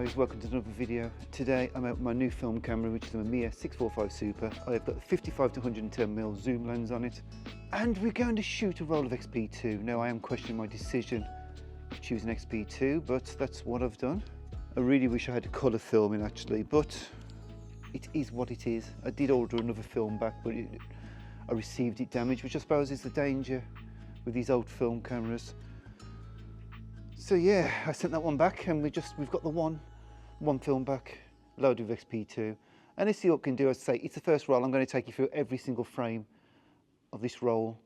guys, welcome to another video. Today I'm out with my new film camera, which is a Mamiya 645 Super. I've got the 55 to 110mm zoom lens on it, and we're going to shoot a roll of XP2. Now I am questioning my decision to choose an XP2, but that's what I've done. I really wish I had a colour filming actually, but it is what it is. I did order another film back, but I received it damaged, which I suppose is the danger with these old film cameras. So yeah, I sent that one back, and we've got the one film back loaded with XP2, and let's see what we can do. As I say, it's the first roll. I'm going to take you through every single frame of this roll,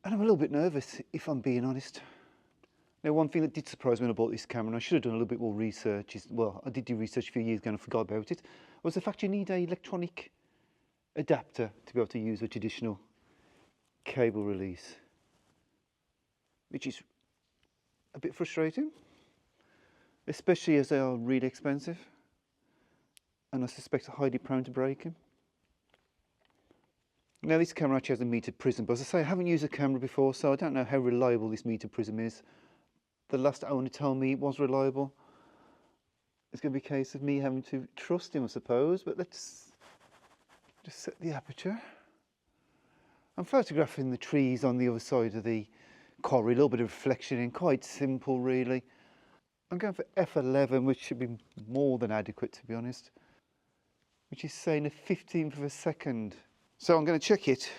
and I'm a little bit nervous, if I'm being honest. Now, one thing that did surprise me when I bought this camera, and I should have done a little bit more research, well, I did do research a few years ago and I forgot about it, was the fact you need an electronic adapter to be able to use a traditional cable release, which is a bit frustrating, especially as they are really expensive, and I suspect are highly prone to breaking. Now, this camera actually has a metered prism, but as I say, I haven't used a camera before, so I don't know how reliable this metered prism is. The last owner told me it was reliable. It's going to be a case of me having to trust him, I suppose, but let's just set the aperture. I'm photographing the trees on the other side of the quarry, a little bit of reflection in, quite simple really. I'm going for f11, which should be more than adequate, to be honest, which is saying a 15th of a second. So I'm going to check it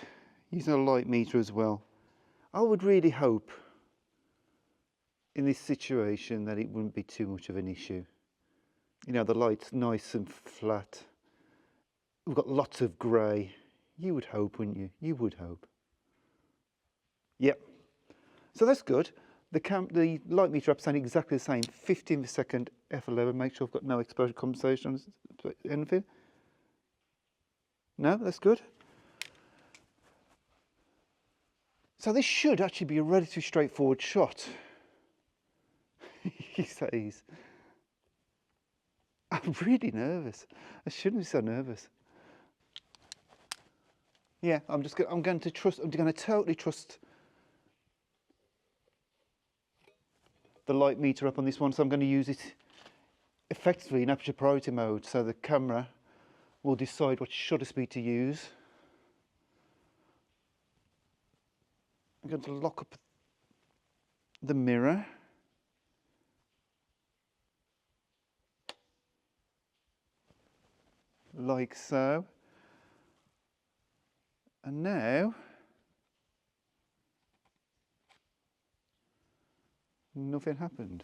using a light meter as well. I would really hope in this situation that it wouldn't be too much of an issue. You know, the light's nice and flat. We've got lots of grey. You would hope, wouldn't you? You would hope. Yep. So that's good. The light meter app's saying exactly the same, 15 per second, f11. Make sure I've got no exposure compensation on anything. No, that's good. So this should actually be a relatively straightforward shot. He says, I'm really nervous. I shouldn't be so nervous. Yeah, I'm going to totally trust the light meter up on this one, so I'm going to use it effectively in aperture priority mode, so the camera will decide what shutter speed to use. I'm going to lock up the mirror. Like so. And now nothing happened.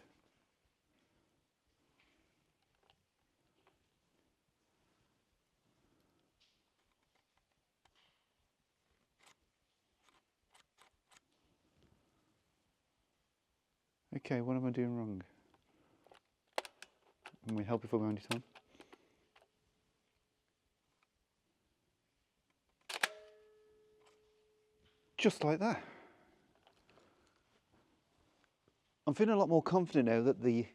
Okay, what am I doing wrong? Can we help if I wound it on? Just like that. I'm feeling a lot more confident now that the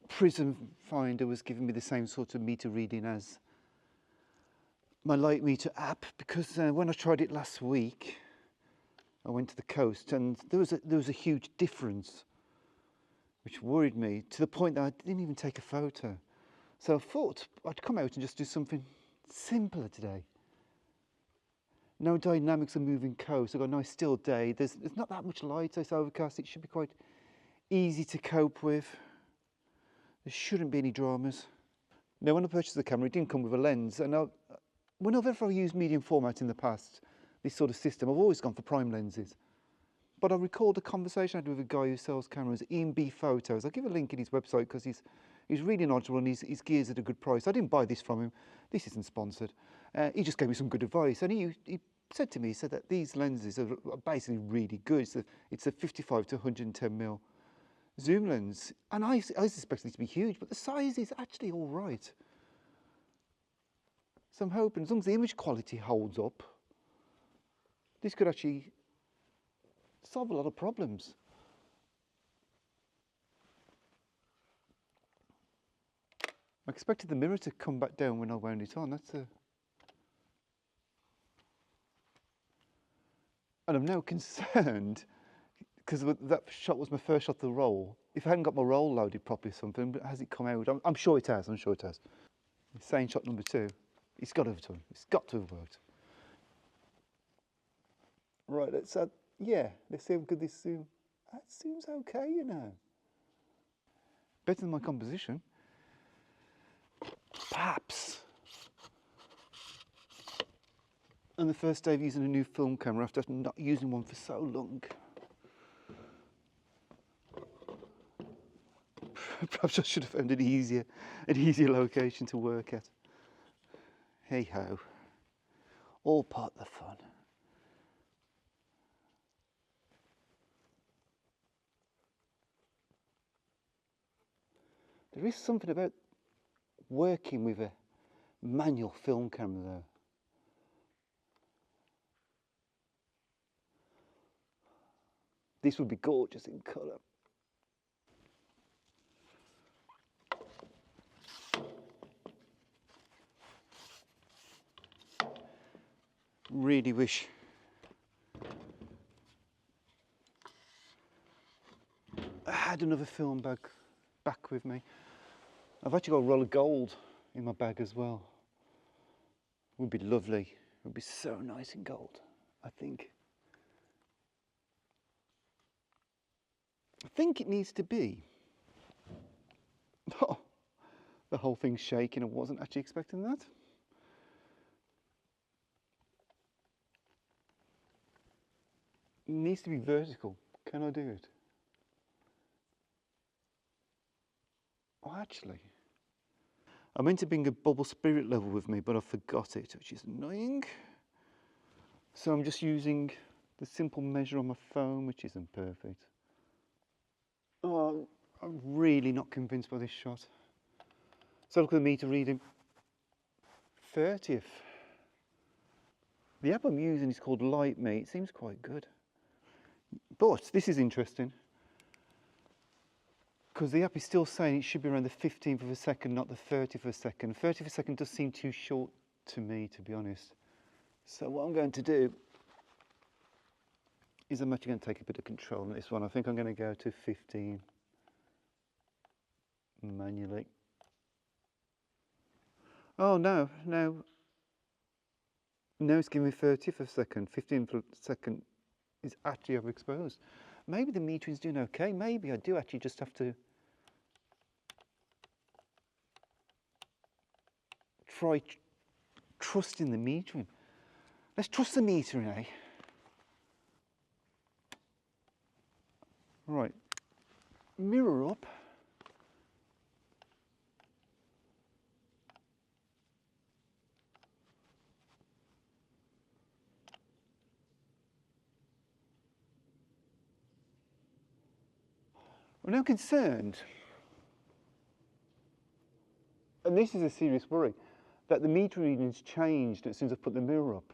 prism finder was giving me the same sort of meter reading as my light meter app, because when I tried it last week, I went to the coast and there was a huge difference, which worried me to the point that I didn't even take a photo. So I thought I'd come out and just do something simpler today. No dynamics of moving coast. I've got a nice still day. There's not that much light, so it's overcast. It should be quite easy to cope with. There shouldn't be any dramas. Now, when I purchased the camera, it didn't come with a lens, and whenever I've used medium format in the past, this sort of system, I've always gone for prime lenses. But I recalled a conversation I had with a guy who sells cameras, Ian B Photos. I'll give a link in his website because he's really knowledgeable and his gear's at a good price. I didn't buy this from him. This isn't sponsored. He just gave me some good advice, and he said to me, he said that these lenses are basically really good. It's a 55 to 110mm zoom lens, and I suspect it to be huge, but the size is actually all right. So I'm hoping, as long as the image quality holds up, this could actually solve a lot of problems. I expected the mirror to come back down when I wound it on. And I'm now concerned, because that shot was my first shot of the roll, if I hadn't got my roll loaded properly or something, but has it come out? I'm sure it has, I'm sure it has. Saying shot number 2, it's got to have done, it's got to have worked. Right, let's add, yeah, let's see how good this zoom. That seems okay, you know. Better than my composition. Perhaps. And the first day of using a new film camera after not using one for so long. Perhaps I should have found an easier location to work at. Hey ho, all part of the fun. There is something about working with a manual film camera though. This would be gorgeous in colour. Really wish I had another film bag back with me. I've actually got a roll of gold in my bag as well. It would be lovely. It would be so nice in gold, I think. I think it needs to be. Oh, the whole thing's shaking. I wasn't actually expecting that. It needs to be vertical. Can I do it? Oh, actually, I meant to bring a bubble spirit level with me, but I forgot it, which is annoying. So I'm just using the simple measure on my phone, which isn't perfect. Oh, I'm really not convinced by this shot. So look at the meter reading. 30th. The app I'm using is called LightMe. It seems quite good. But this is interesting, because the app is still saying it should be around the 15th of a second, not the 30th of a second. 30th of a second does seem too short to me, to be honest. So what I'm going to do is I'm actually going to take a bit of control on this one. I think I'm going to go to 15 manually. Oh no, no. No, it's giving me 30th of a second. 15th of a second is actually overexposed. Maybe the metering's doing okay. Maybe I do actually just have to try trusting the metering. Let's trust the metering, eh? Right, mirror up. I'm now concerned, and this is a serious worry, that the meter reading's changed as soon as I put the mirror up.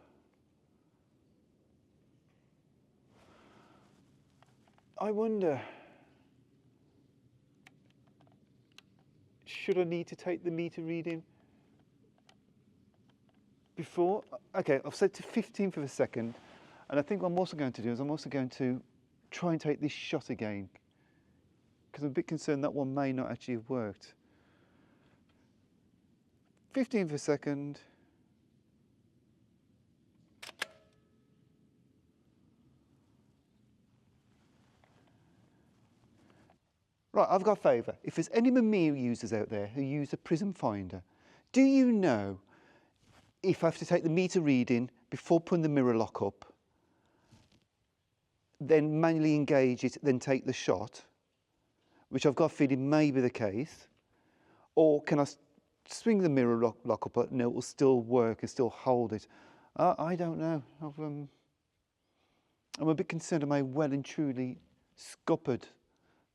I wonder, should I need to take the meter reading before? Okay, I've set to 15th of a second, and I think what I'm also going to do is I'm also going to try and take this shot again, because I'm a bit concerned that one may not actually have worked. 15th of a second. Right, I've got a favour. If there's any Mamiya users out there who use a prism finder, do you know if I have to take the meter reading before putting the mirror lock up, then manually engage it, then take the shot, which I've got a feeling may be the case, or can I swing the mirror lock up and it will still work and still hold it? I don't know. I'm a bit concerned I may well and truly scuppered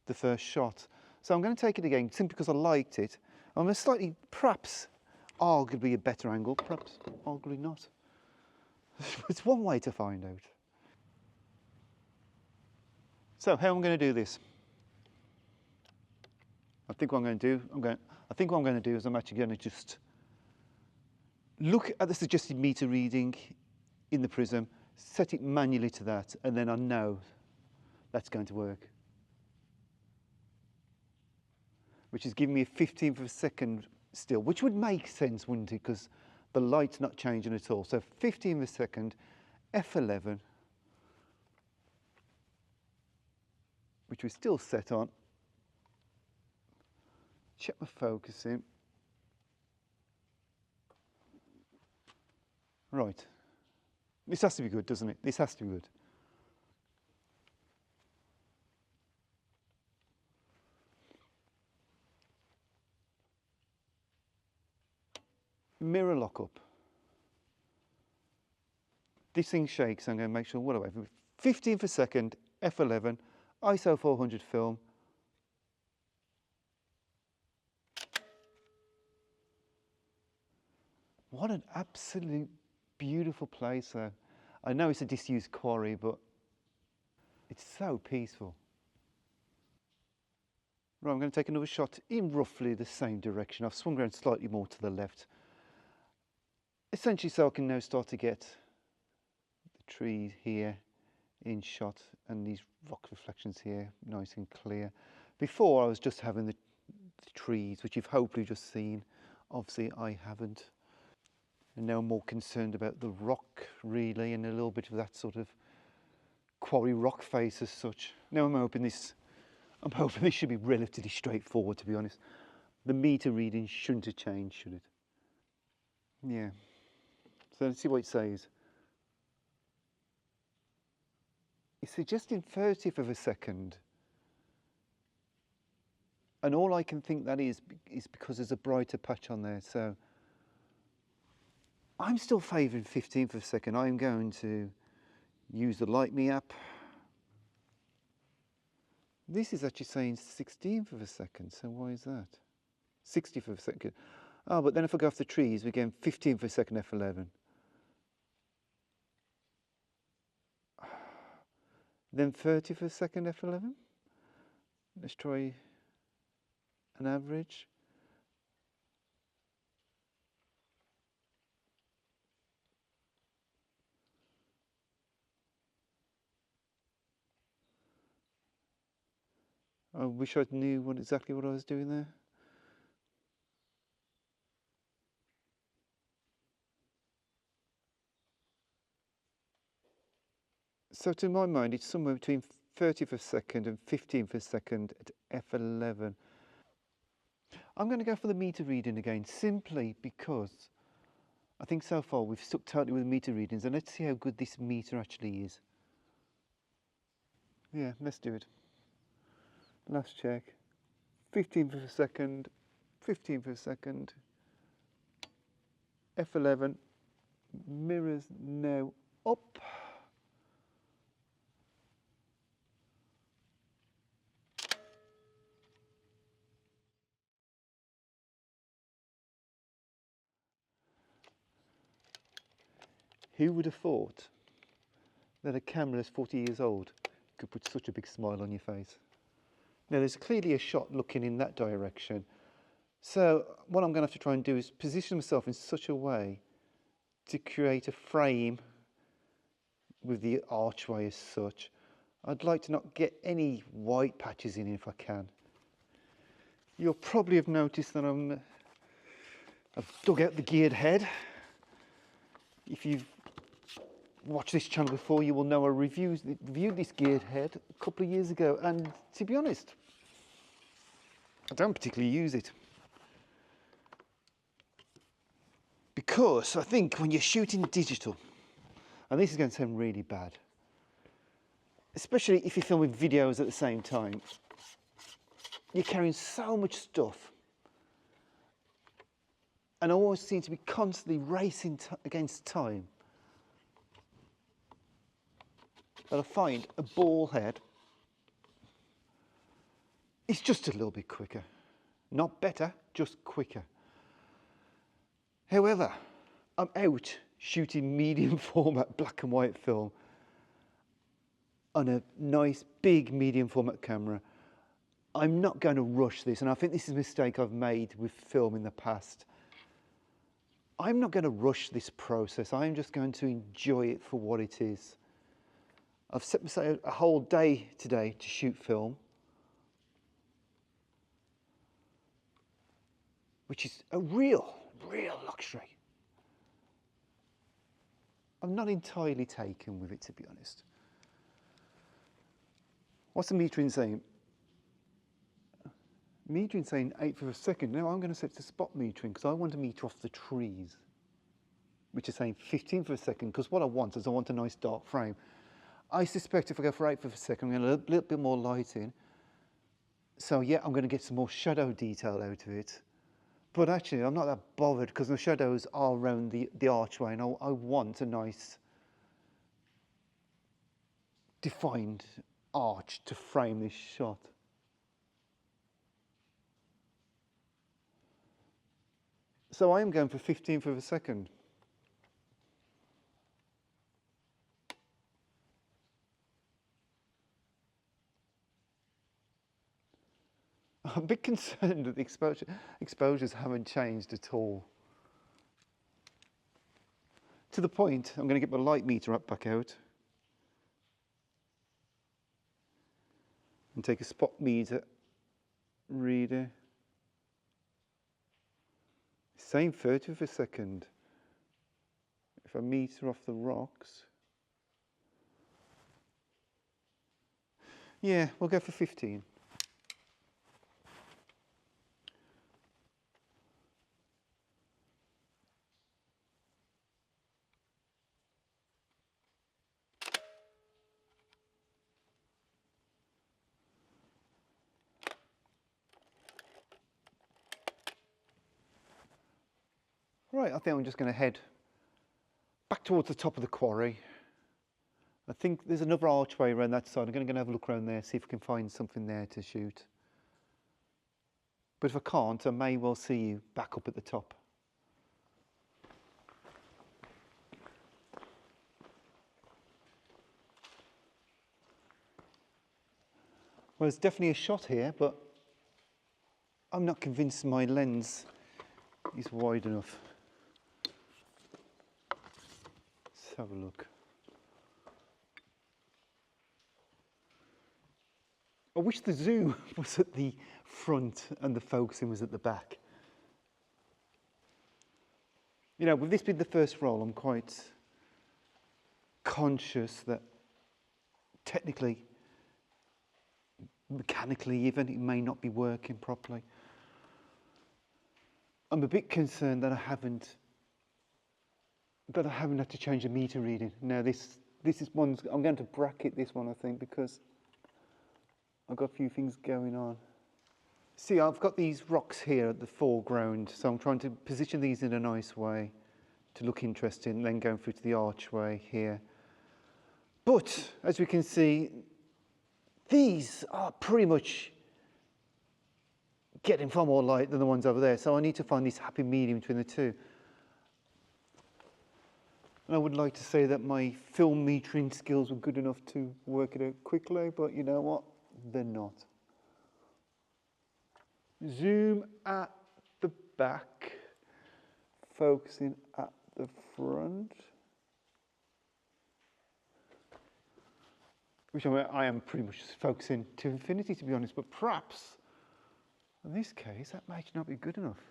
the first shot. So I'm going to take it again simply because I liked it. I'm going to slightly, perhaps, arguably a better angle, perhaps arguably not. It's one way to find out. So how am I going to do this? I think what I'm going to do is I'm actually going to just look at the suggested meter reading in the prism, set it manually to that, and then I know that's going to work. which is giving me a 15th of a second still, which would make sense, wouldn't it? Because the light's not changing at all. So 15th of a second, f11, which we're still set on. Check my focusing. Right. This has to be good, doesn't it? This has to be good. Mirror lock up. This thing shakes, I'm going to make sure, what do I have? 15th a second, f11, ISO 400 film. What an absolute beautiful place though. I know it's a disused quarry, but it's so peaceful. Right, I'm going to take another shot in roughly the same direction. I've swung around slightly more to the left. Essentially so I can now start to get the trees here in shot and these rock reflections here nice and clear. Before I was just having the trees, which you've hopefully just seen. Obviously I haven't. And now I'm more concerned about the rock really, and a little bit of that sort of quarry rock face as such. Now I'm hoping this should be relatively straightforward, to be honest. The meter reading shouldn't have changed, should it? Yeah. So let's see what it says. It's suggesting 30th of a second. And all I can think that is because there's a brighter patch on there. So I'm still favouring 15th of a second. I'm going to use the Mamiya app. This is actually saying 16th of a second, so why is that? 60th of a second. Oh, but then if I go off the trees, we're getting 15th of a second f11. Then 30th of a second f11. Let's try an average. I wish I knew exactly what I was doing there. So to my mind, it's somewhere between 30th of a second and 15th of a second at f11. I'm going to go for the meter reading again, simply because I think so far we've stuck totally with the meter readings, and let's see how good this meter actually is. Yeah, let's do it. Last check. 15th of a second, 15th of a second, f11, mirrors now up. Who would have thought that a camera that's 40 years old could put such a big smile on your face? Now there's clearly a shot looking in that direction. So what I'm going to have to try and do is position myself in such a way to create a frame with the archway as such. I'd like to not get any white patches in if I can. You'll probably have noticed that I've dug out the geared head. If you've watched this channel before, you will know I reviewed this geared head a couple of years ago, and to be honest, I don't particularly use it. Because I think when you're shooting digital, and this is going to sound really bad, especially if you're filming videos at the same time, you're carrying so much stuff. And I always seem to be constantly racing against time. But I find a ball head is just a little bit quicker. Not better, just quicker. However, I'm out shooting medium format black and white film on a nice big medium format camera. I'm not going to rush this, and I think this is a mistake I've made with film in the past. I'm not going to rush this process. I'm just going to enjoy it for what it is. I've set myself a whole day today to shoot film. which is a real luxury. I'm not entirely taken with it, to be honest. What's the metering saying? Metering saying 1/8 of a second. Now I'm going to set it to spot metering because I want to meter off the trees, which is saying 15th of a second, because what I want is I want a nice dark frame. I suspect if I go for 1/8 of a second, I'm going to get a little bit more light in. So yeah, I'm going to get some more shadow detail out of it. But actually, I'm not that bothered because the shadows are around the archway, and I want a nice defined arch to frame this shot. So I am going for 15th of a second. I'm a bit concerned that the exposures haven't changed at all. To the point, I'm going to get my light meter up back out and take a spot meter reader. Same 30th of a second. If I meter off the rocks, yeah, we'll go for 15. Right, I think I'm just going to head back towards the top of the quarry. I think there's another archway around that side. I'm going to go and have a look around there, see if I can find something there to shoot. But if I can't, I may well see you back up at the top. Well, there's definitely a shot here, but I'm not convinced my lens is wide enough. Let's have a look. I wish the zoom was at the front and the focusing was at the back. You know, with this being the first roll, I'm quite conscious that technically, mechanically even, it may not be working properly. I'm a bit concerned that I haven't had to change the meter reading. Now this is one, I'm going to bracket this one, I think, because I've got a few things going on. See, I've got these rocks here at the foreground, so I'm trying to position these in a nice way to look interesting, then going through to the archway here. But, as we can see, these are pretty much getting far more light than the ones over there, so I need to find this happy medium between the two. And I would like to say that my film metering skills were good enough to work it out quickly, but you know what? They're not. Zoom at the back, focusing at the front. Which I am pretty much just focusing to infinity, to be honest, but perhaps in this case that might not be good enough.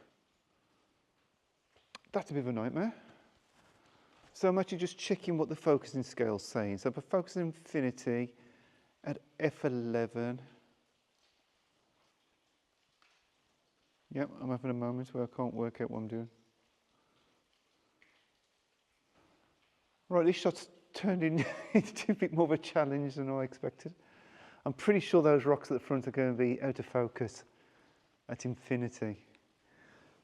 That's a bit of a nightmare. So I'm actually just checking what the focusing scale is saying. So if I focus infinity at f11. Yep, I'm having a moment where I can't work out what I'm doing. Right, this shot's turned into a bit more of a challenge than I expected. I'm pretty sure those rocks at the front are going to be out of focus at infinity.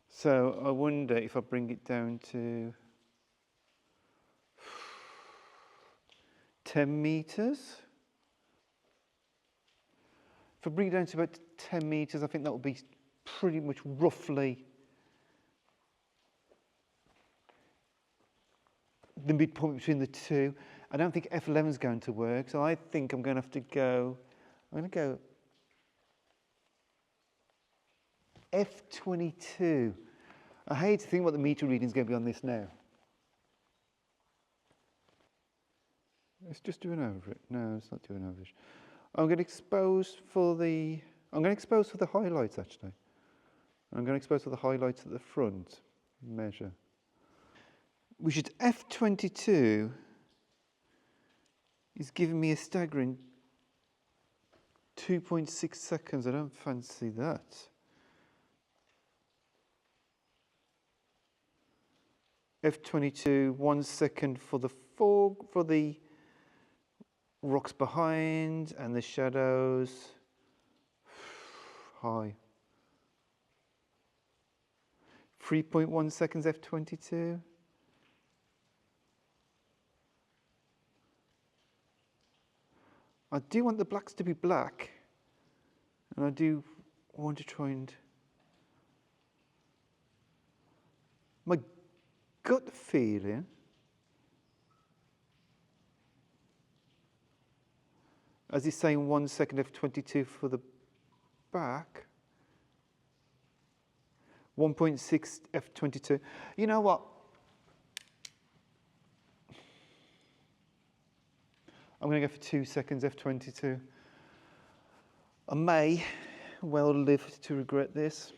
So I wonder if I bring it down to 10 meters. If I bring it down to about 10 meters, I think that will be pretty much roughly the midpoint between the two. I don't think F11 is going to work, so I think I'm going to have to go, I'm going to go F22. I hate to think what the meter reading is going to be on this now. Let's just do an average. No, it's not doing average. I'm going to expose for the highlights actually. I'm going to expose all the highlights at the front, measure. Which is f22 is giving me a staggering 2.6 seconds. I don't fancy that. F22, 1 second for the fog, for the rocks behind and the shadows. High. 3.1 seconds F22. I do want the blacks to be black, and I do want to try and... My gut feeling as he's saying 1 second F22 for the back, 1.6 F22. You know what? I'm going to go for 2 seconds F22. I may well live to regret this.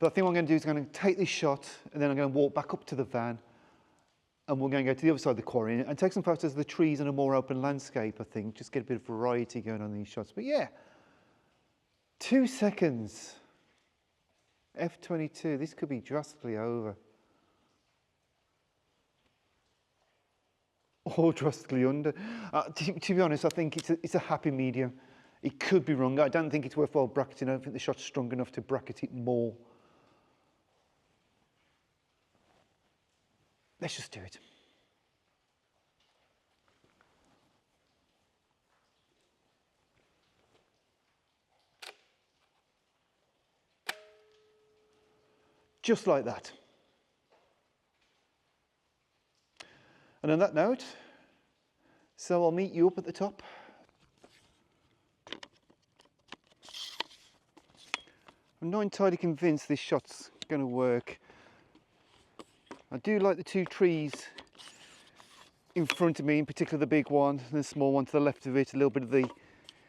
But I think what I'm going to do is I'm going to take this shot and then I'm going to walk back up to the van and we're going to go to the other side of the quarry and take some photos of the trees and a more open landscape, I think. Just get a bit of variety going on these shots. But yeah, 2 seconds. F22, this could be drastically over. Or drastically under. To be honest, I think it's a happy medium. It could be wrong. I don't think it's worthwhile bracketing. I don't think the shot's strong enough to bracket it more. Let's just do it. Just like that. And on that note, so I'll meet you up at the top. I'm not entirely convinced this shot's going to work. I do like the two trees in front of me, in particular the big one and the small one to the left of it, a little bit of the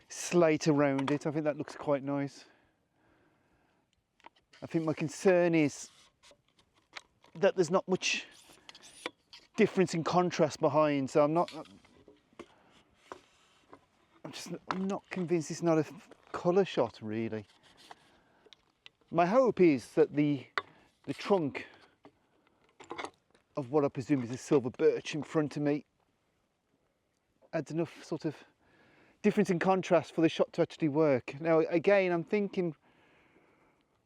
slate around it. I think that looks quite nice. I think my concern is that there's not much difference in contrast behind, so I'm not convinced it's not a colour shot really. My hope is that the trunk of what I presume is a silver birch in front of me adds enough sort of difference in contrast for the shot to actually work. Now again, I'm thinking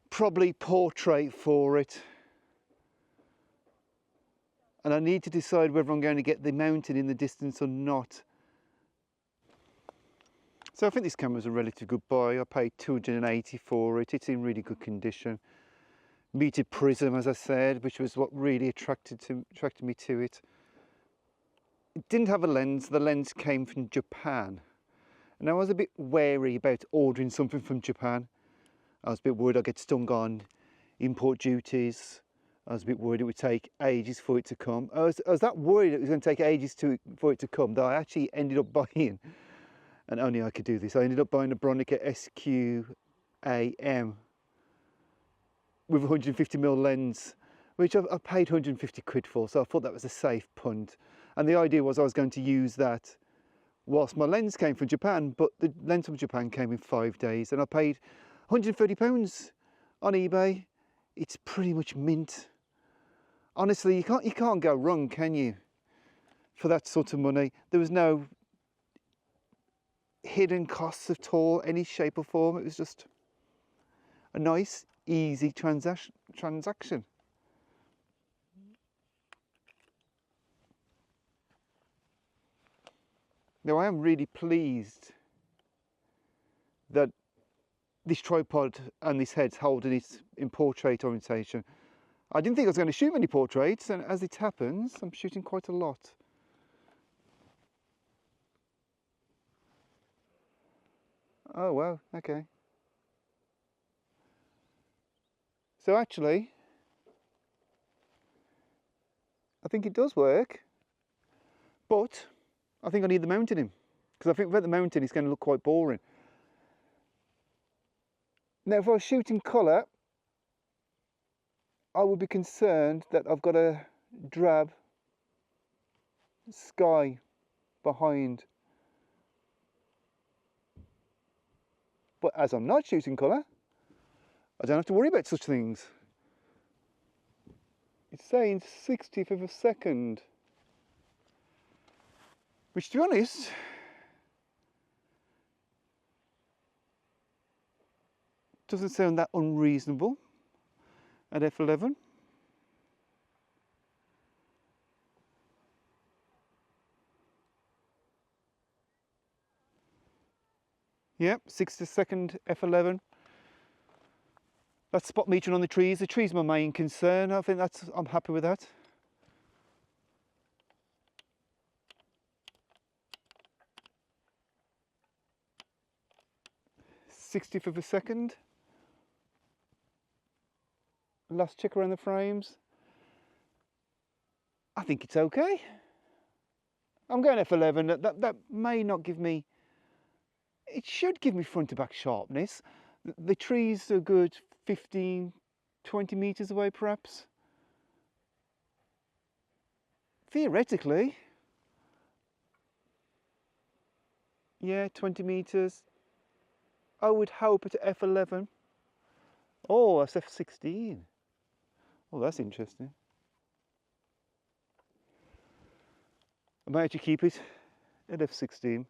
probably portrait for it, and I need to decide whether I'm going to get the mountain in the distance or not. So I think this camera's a relatively good buy. I paid $280 for it. It's in really good condition. Metered prism, as I said, which was what really attracted me to it. It didn't have a lens. The lens came from Japan. And I was a bit wary about ordering something from Japan. I was a bit worried I'd get stung on import duties. I was a bit worried it would take ages for it to come. I was that worried it was going to take ages for it to come that I actually ended up buying, and only I could do this, I ended up buying a Bronica SQ-AM with a 150mm lens, which I paid 150 quid for, so I thought that was a safe punt. And the idea was I was going to use that whilst my lens came from Japan, but the lens from Japan came in 5 days, and I paid £130 on eBay. It's pretty much mint. Honestly, you can't go wrong, can you? For that sort of money. There was no hidden costs at all, any shape or form. It was just a nice, easy transaction. Now I am really pleased that this tripod and this head's holding it in portrait orientation. I didn't think I was going to shoot many portraits, and as it happens, I'm shooting quite a lot. Oh wow, okay. So actually, I think it does work, but I think I need the mounting in, because I think without the mounting it's going to look quite boring. Now if I was shooting colour, I would be concerned that I've got a drab sky behind. But as I'm not shooting colour, I don't have to worry about such things. It's saying 60th of a second, which to be honest, doesn't sound that unreasonable at f11. Yep, 60th second f11. That's spot metering on the trees. The trees are my main concern. I think I'm happy with that. /60th of a second. Last check around the frames. I think it's okay. I'm going f11. That may not give me. It should give me front to back sharpness. The trees are good 15, 20 meters away perhaps. Theoretically, yeah, 20 meters. I would hope at f11. Oh, that's f16. Oh, that's interesting. I might actually keep it at f16.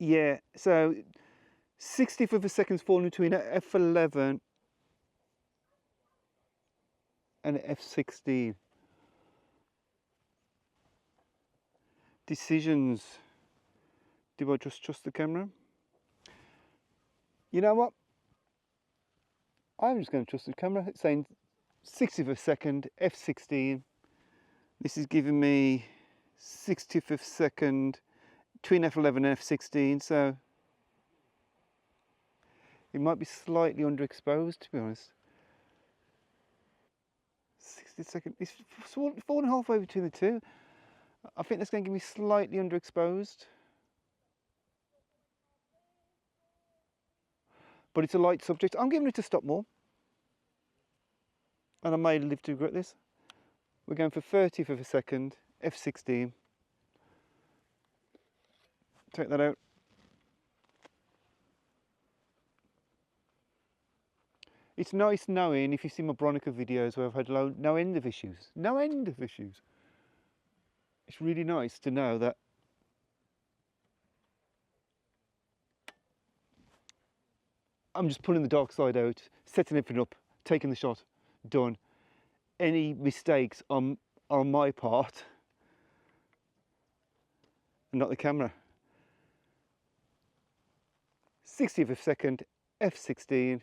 Yeah, so 60th of a second's falling between f11 and f16. Decisions. Do I just trust the camera? You know what? I'm just going to trust the camera. It's saying 60th of a second, f16. This is giving me 60th of a second between f11 and f16, so it might be slightly underexposed, to be honest. 60 seconds, it's falling halfway between the two. I think that's going to give me slightly underexposed. But it's a light subject. I'm giving it a stop more. And I may live to regret this. We're going for 30th of a second, f16. Take that out. It's nice knowing, if you see my Bronica videos where I've had no end of issues. No end of issues. It's really nice to know that I'm just pulling the dark side out, setting everything up, taking the shot, done. Any mistakes are on my part and not the camera. 60th of a second, f16.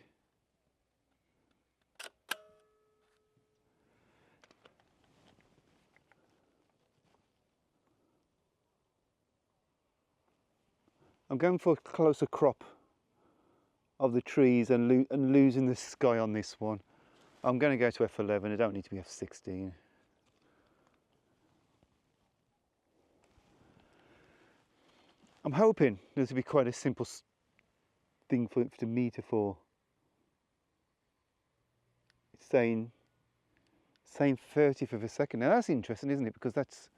I'm going for a closer crop of the trees and losing the sky on this one. I'm going to go to f11. I don't need to be f16. I'm hoping this will be quite a simple thing for it to meter for. It's saying 30th of a second. Now that's interesting, isn't it? Because that's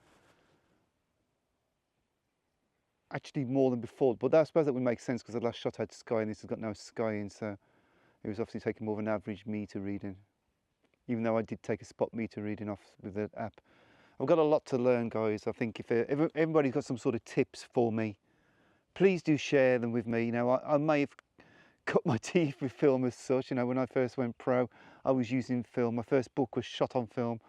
actually more than before. But I suppose that would make sense because the last shot had sky and this has got no sky in, so it was obviously taking more of an average meter reading. Even though I did take a spot meter reading off with the app. I've got a lot to learn, guys. I think if everybody's got some sort of tips for me, please do share them with me. You know, I may have cut my teeth with film as such. You know, when I first went pro, I was using film. My first book was shot on film.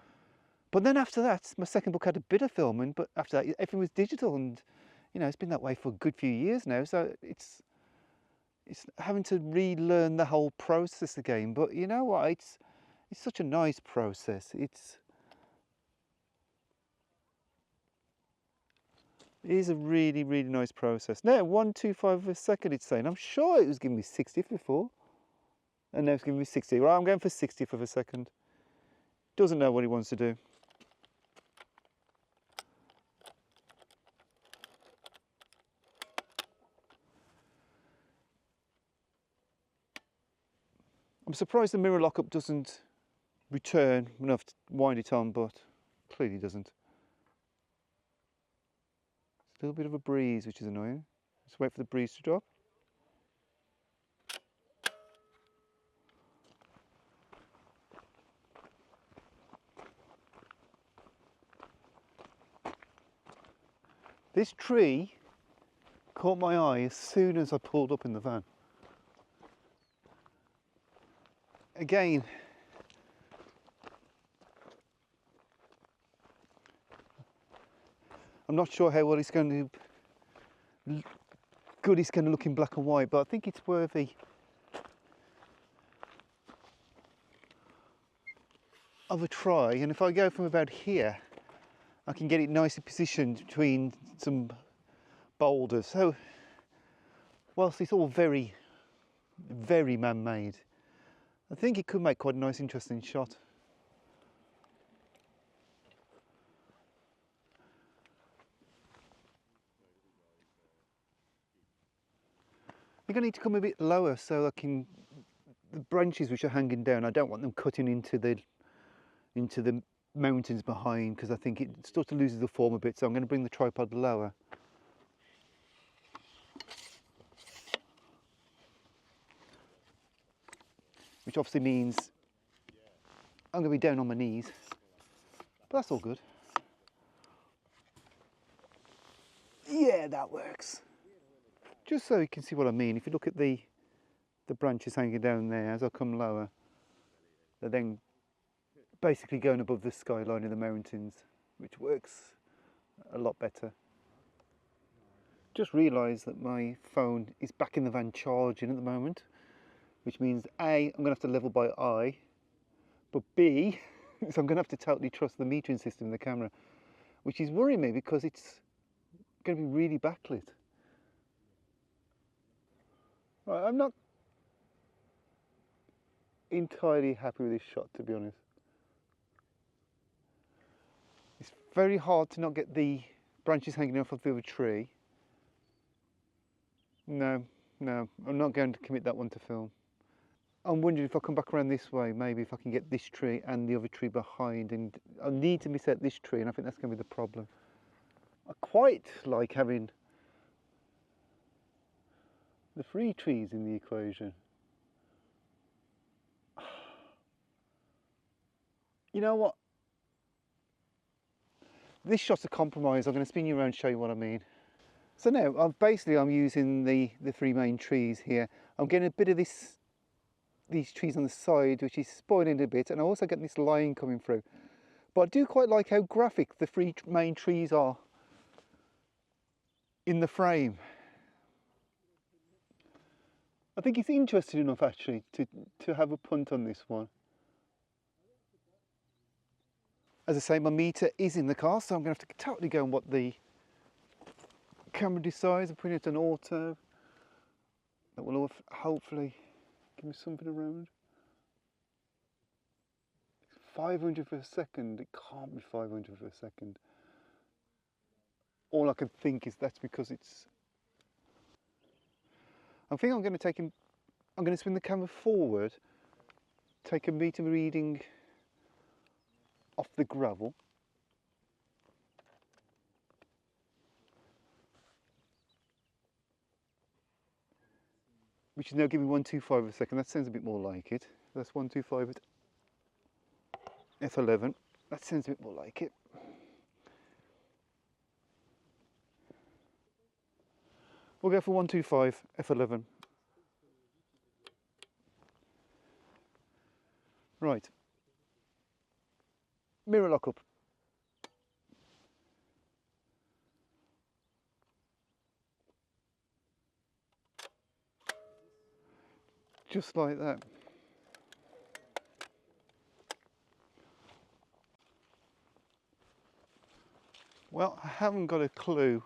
But then after that, my second book had a bit of filming, but after that, everything was digital. And, you know, it's been that way for a good few years now. So it's having to relearn the whole process again. But you know what? It's such a nice process. It is a really, really nice process. Now, 125 a second it's saying. I'm sure it was giving me 60th before. And now it's giving me 60. Right, I'm going for 60th of a second. Doesn't know what he wants to do. I'm surprised the mirror lockup doesn't return enough to wind it on, but clearly doesn't. It's a little bit of a breeze, which is annoying. Let's wait for the breeze to drop. This tree caught my eye as soon as I pulled up in the van. Again, I'm not sure how well it's going to good it's going to look in black and white, but I think it's worthy of a try. And if I go from about here, I can get it nicely positioned between some boulders. So whilst it's all very, very man-made, I think it could make quite a nice, interesting shot. I think I need to come a bit lower so I can, the branches which are hanging down, I don't want them cutting into the mountains behind, because I think it starts to lose the form a bit, so I'm going to bring the tripod lower. Which obviously means I'm going to be down on my knees, but that's all good. Yeah, that works. Just so you can see what I mean, if you look at the branches hanging down there, as I come lower, they're then basically going above the skyline of the mountains, which works a lot better. Just realised that my phone is back in the van charging at the moment, which means A, I'm going to have to level by eye, but B, so I'm going to have to totally trust the metering system in the camera, which is worrying me because it's going to be really backlit. Right, I'm not entirely happy with this shot, to be honest. It's very hard to not get the branches hanging off of the other tree. No, I'm not going to commit that one to film. I'm wondering if I come back around this way, maybe if I can get this tree and the other tree behind, and I need to miss out this tree, and I think that's going to be the problem. I quite like having the three trees in the equation. You know what? This shot's a compromise. I'm going to spin you around and show you what I mean. So now, I'm using the three main trees here. I'm getting a bit of these trees on the side, which is spoiling it a bit, and I also get this line coming through. But I do quite like how graphic the three main trees are in the frame. I think it's interesting enough actually to have a punt on this one. As I say, my meter is in the car, so I'm going to have to totally go on what the camera decides. I'm putting it on auto. That will hopefully give me something around. 500 for a second. It can't be 500 for a second. All I can think is that's because it's... I think I'm going to spin the camera forward, take a meter reading off the gravel. Which is now giving 125 a second. That sounds a bit more like it. That's 125 at F11. That sounds a bit more like it. We'll go for 125 F11. Right. Mirror lockup. Just like that. Well, I haven't got a clue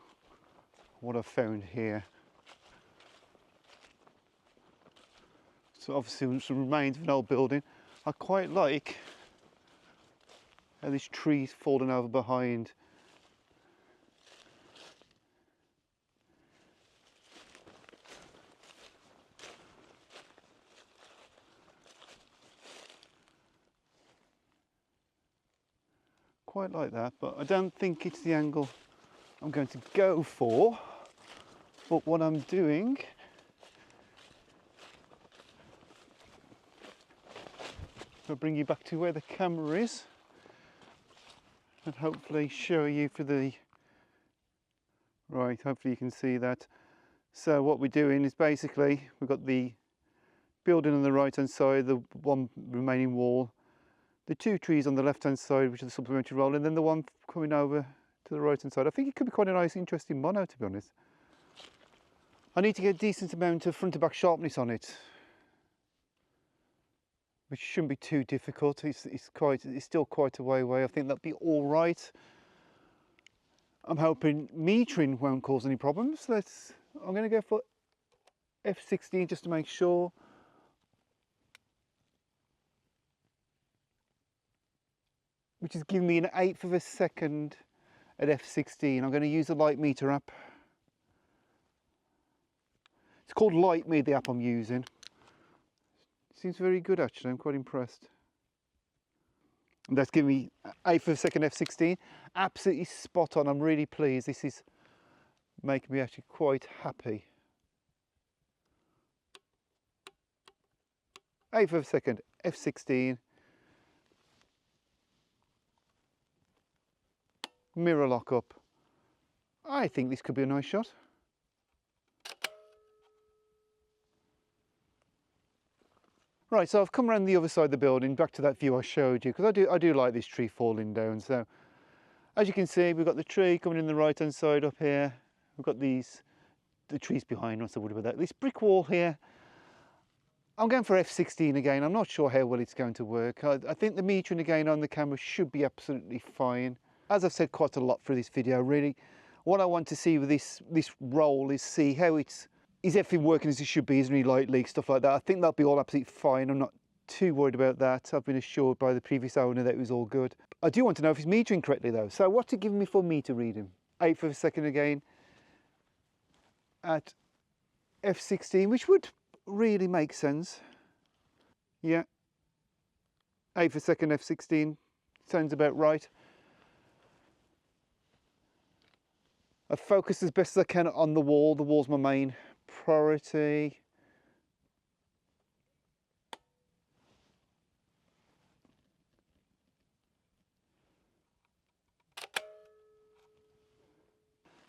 what I've found here. So obviously some remains of an old building. I quite like how this tree's fallen over behind. Quite like that, but I don't think it's the angle I'm going to go for. But what I'm doing, I'll bring you back to where the camera is and hopefully show you for the right, hopefully you can see that. So what we're doing is basically we've got the building on the right hand side, the one remaining wall, the two trees on the left hand side which are the supplementary roll, and then the one coming over to the right hand side. I think it could be quite a nice interesting mono, to be honest. I need to get a decent amount of front to back sharpness on it, which shouldn't be too difficult. It's still quite a way away. I think that'll be all right. I'm hoping metering won't cause any problems. I'm going to go for f16 just to make sure. Which is giving me an 1/8 of a second at f16. I'm going to use the Light Meter app. It's called Light Me, the app I'm using. Seems very good actually, I'm quite impressed. And that's giving me 1/8 of a second f16. Absolutely spot on, I'm really pleased. This is making me actually quite happy. 1/8 of a second, f16. Mirror lock up. I think this could be a nice shot. Right, so I've come around the other side of the building, back to that view I showed you, because I do like this tree falling down. So as you can see, we've got the tree coming in the right hand side up here. We've got the trees behind us, I would about that. This brick wall here, I'm going for f16 again. I'm not sure how well it's going to work. I think the metering again on the camera should be absolutely fine. As I've said quite a lot for this video, really, what I want to see with this roll is see how is everything working as it should be, isn't any light leaks, stuff like that. I think that'll be all absolutely fine. I'm not too worried about that. I've been assured by the previous owner that it was all good. I do want to know if it's metering correctly though. So what's it giving me for meter reading? 1/8 of a second again at f16, which would really make sense. Yeah, 1/8 of a second f16 sounds about right. I've focused as best as I can on the wall. The wall's my main priority.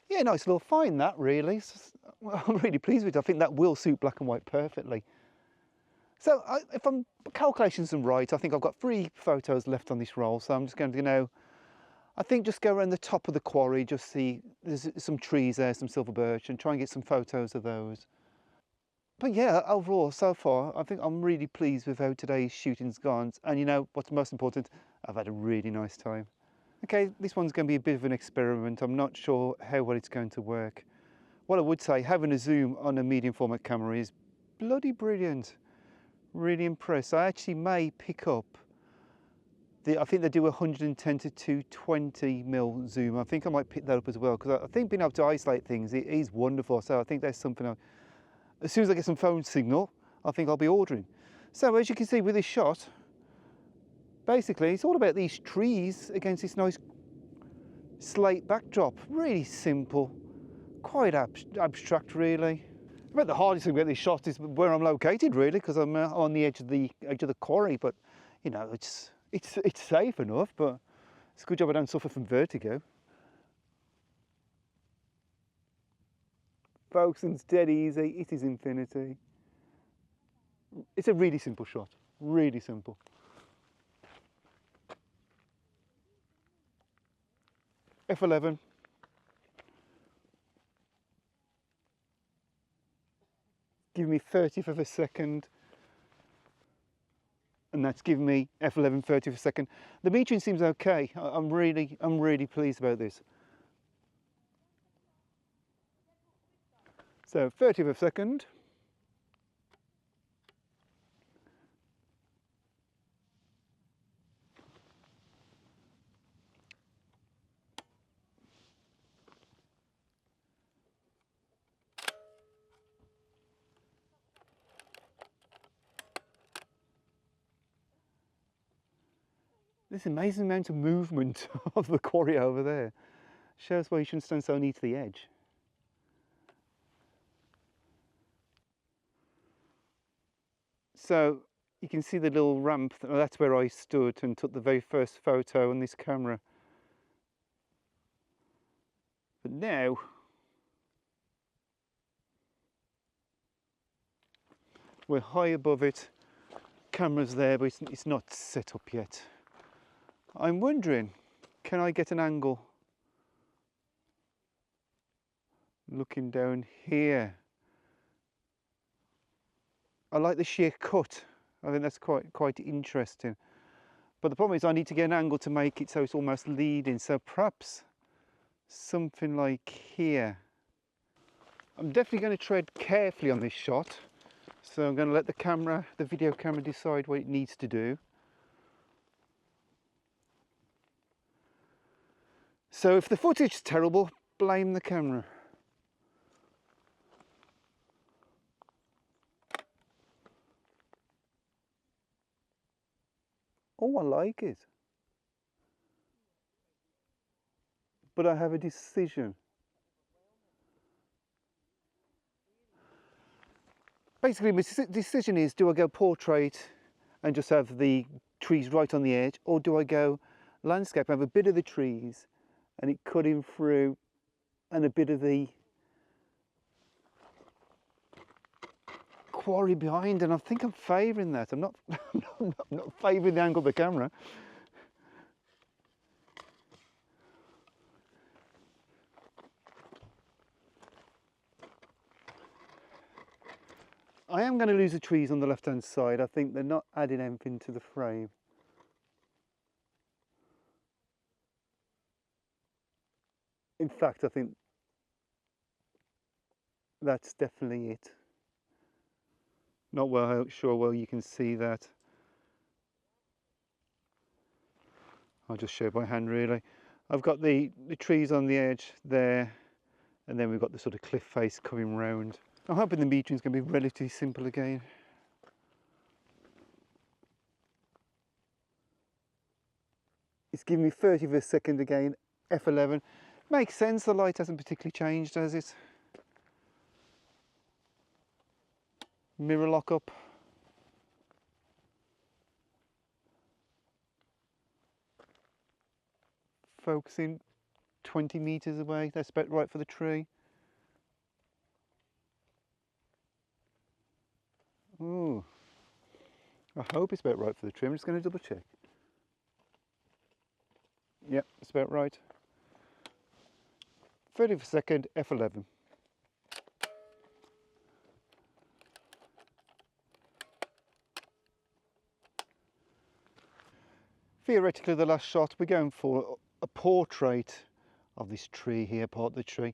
Yeah, nice little find that really. Well, I'm really pleased with it. I think that will suit black and white perfectly. So if I'm calculations are right, I think I've got 3 photos left on this roll. So I'm just going to now, I think just go around the top of the quarry, just see there's some trees there, some silver birch, and try and get some photos of those. But yeah, overall, so far, I think I'm really pleased with how today's shooting's gone. And you know what's most important? I've had a really nice time. Okay, this one's going to be a bit of an experiment. I'm not sure how well it's going to work. What I would say, having a zoom on a medium format camera is bloody brilliant. Really impressed. I actually may pick up I think they do 110 to 220mm zoom. I think I might pick that up as well, because I think being able to isolate things, it is wonderful. So I think that's something as soon as I get some phone signal, I think I'll be ordering. So as you can see with this shot, basically it's all about these trees against this nice slate backdrop. Really simple, quite abstract really. About the hardest thing about this shot is where I'm located really, because I'm on the edge of the quarry, but you know, it's safe enough, but it's a good job I don't suffer from vertigo. Focusing's dead easy, it is infinity. It's a really simple shot, really simple. F11. Give me 30th of a second. And that's giving me f11 30th of a second. The metering seems okay. I'm really pleased about this. So 30th of a second. This amazing amount of movement of the quarry over there shows why you shouldn't stand so near to the edge. So you can see the little ramp, that's where I stood and took the very first photo on this camera. But now, we're high above it, camera's there, but it's not set up yet. I'm wondering, can I get an angle looking down here? I like the sheer cut. I think that's quite interesting. But the problem is I need to get an angle to make it so it's almost leading. So perhaps something like here. I'm definitely going to tread carefully on this shot. So I'm going to let the video camera decide what it needs to do. So if the footage is terrible, blame the camera. Oh, I like it. But I have a decision. Basically, my decision is, do I go portrait and just have the trees right on the edge, or do I go landscape and have a bit of the trees and it cutting through and a bit of the quarry behind? And I think I'm favouring that. I'm not, I'm not favouring the angle of the camera. I am going to lose the trees on the left hand side. I think they're not adding anything to the frame. In fact, I think that's definitely it. Not sure you can see that. I'll just show by hand really. I've got the trees on the edge there, and then we've got the sort of cliff face coming round. I'm hoping the metering is going to be relatively simple again. It's giving me 30th of a second again, F11. Makes sense, the light hasn't particularly changed, has it? Mirror lock up. Focusing 20 metres away, that's about right for the tree. Ooh, I hope it's about right for the tree. I'm just going to double check. Yep, it's about right. 30th of a second, F11. Theoretically, the last shot, we're going for a portrait of this tree here, part of the tree.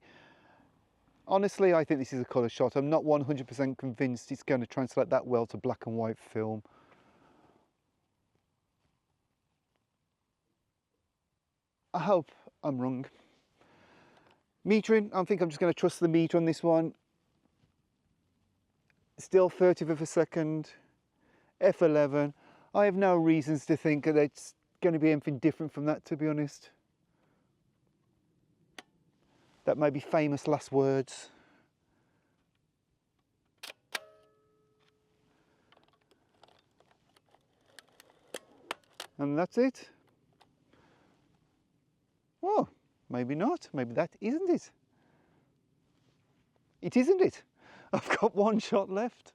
Honestly, I think this is a colour shot. I'm not 100% convinced it's going to translate that well to black and white film. I hope I'm wrong. Metering, I think I'm just going to trust the meter on this one. Still 30th of a second, F11. I have no reasons to think that it's going to be anything different from that, to be honest. That may be famous last words. And that's it. Oh, maybe not. Maybe that isn't it. It isn't it. I've got one shot left.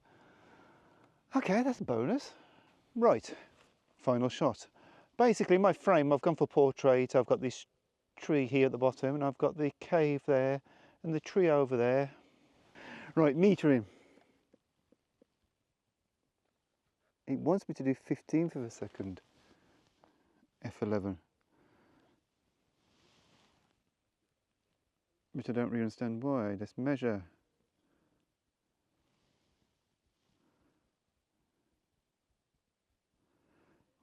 Okay, that's a bonus. Right, final shot. Basically, my frame, I've gone for portrait. I've got this tree here at the bottom, and I've got the cave there, and the tree over there. Right, metering. It wants me to do 15th of a second. F11. Which I don't really understand why. Let's measure.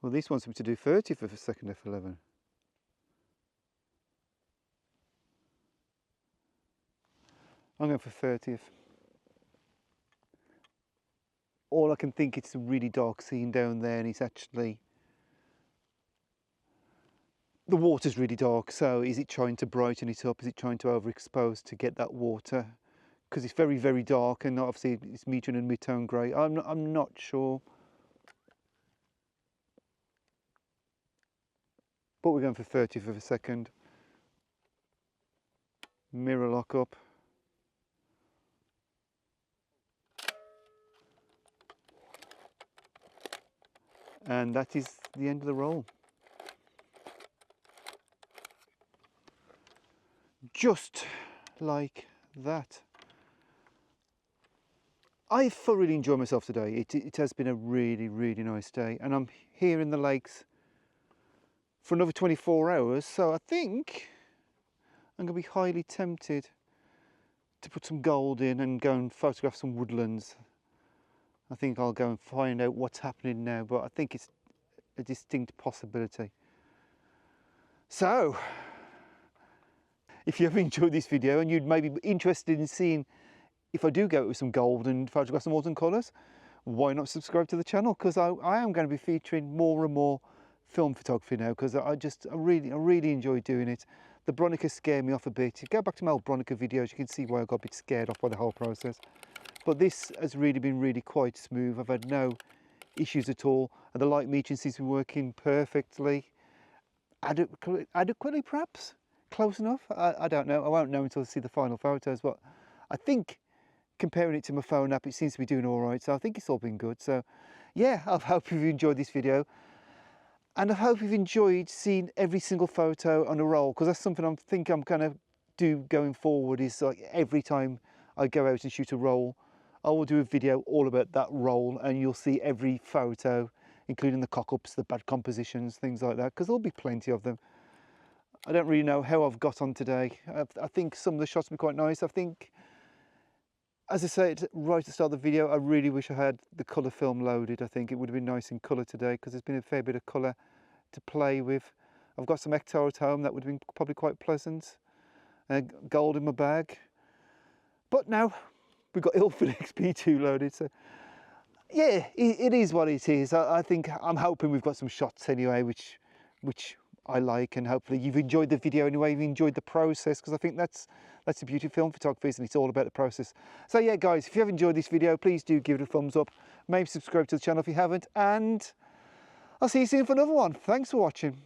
Well, this wants me to do 30 for the second F11. I'm going for 30th. All I can think, it's a really dark scene down there, and it's actually, the water's really dark, so is it trying to brighten it up? Is it trying to overexpose to get that water? Because it's very, very dark, and obviously it's medium and mid-tone grey. I'm not sure. But we're going for 30 for the second. Mirror lock up. And that is the end of the roll. Just like that. I thoroughly enjoyed myself today. It has been a really, really nice day. And I'm here in the lakes for another 24 hours. So I think I'm going to be highly tempted to put some gold in and go and photograph some woodlands. I think I'll go and find out what's happening now, but I think it's a distinct possibility. So, if you ever enjoyed this video and you'd maybe be interested in seeing if I do go with some gold and photograph some autumn colours, why not subscribe to the channel? Because I am going to be featuring more and more film photography now, because I really enjoy doing it. The Bronica scared me off a bit. If you go back to my old Bronica videos, you can see why I got a bit scared off by the whole process. But this has really been quite smooth. I've had no issues at all, and the light metering seems to be working perfectly. Adequately perhaps? Close enough? I don't know. I won't know until I see the final photos, but I think comparing it to my phone app, it seems to be doing all right. So I think it's all been good. So yeah, I hope you've enjoyed this video, and I hope you've enjoyed seeing every single photo on a roll, because that's something I think I'm going to do going forward, is like every time I go out and shoot a roll, I will do a video all about that roll, and you'll see every photo, including the cock-ups, the bad compositions, things like that, because there'll be plenty of them. I don't really know how I've got on today. I think some of the shots were quite nice. I think, as I said right at the start of the video, I really wish I had the colour film loaded. I think it would have been nice in colour today, because there's been a fair bit of colour to play with. I've got some Ectar at home, that would have been probably quite pleasant. Gold in my bag. But now we've got Ilford XP2 loaded, so yeah, it is what it is. I think I'm hoping we've got some shots anyway, which I like, and hopefully you've enjoyed the video anyway, you've enjoyed the process, because I think that's the beauty of film photography, and it's all about the process. So yeah guys, if you have enjoyed this video, please do give it a thumbs up, maybe subscribe to the channel if you haven't, and I'll see you soon for another one. Thanks for watching.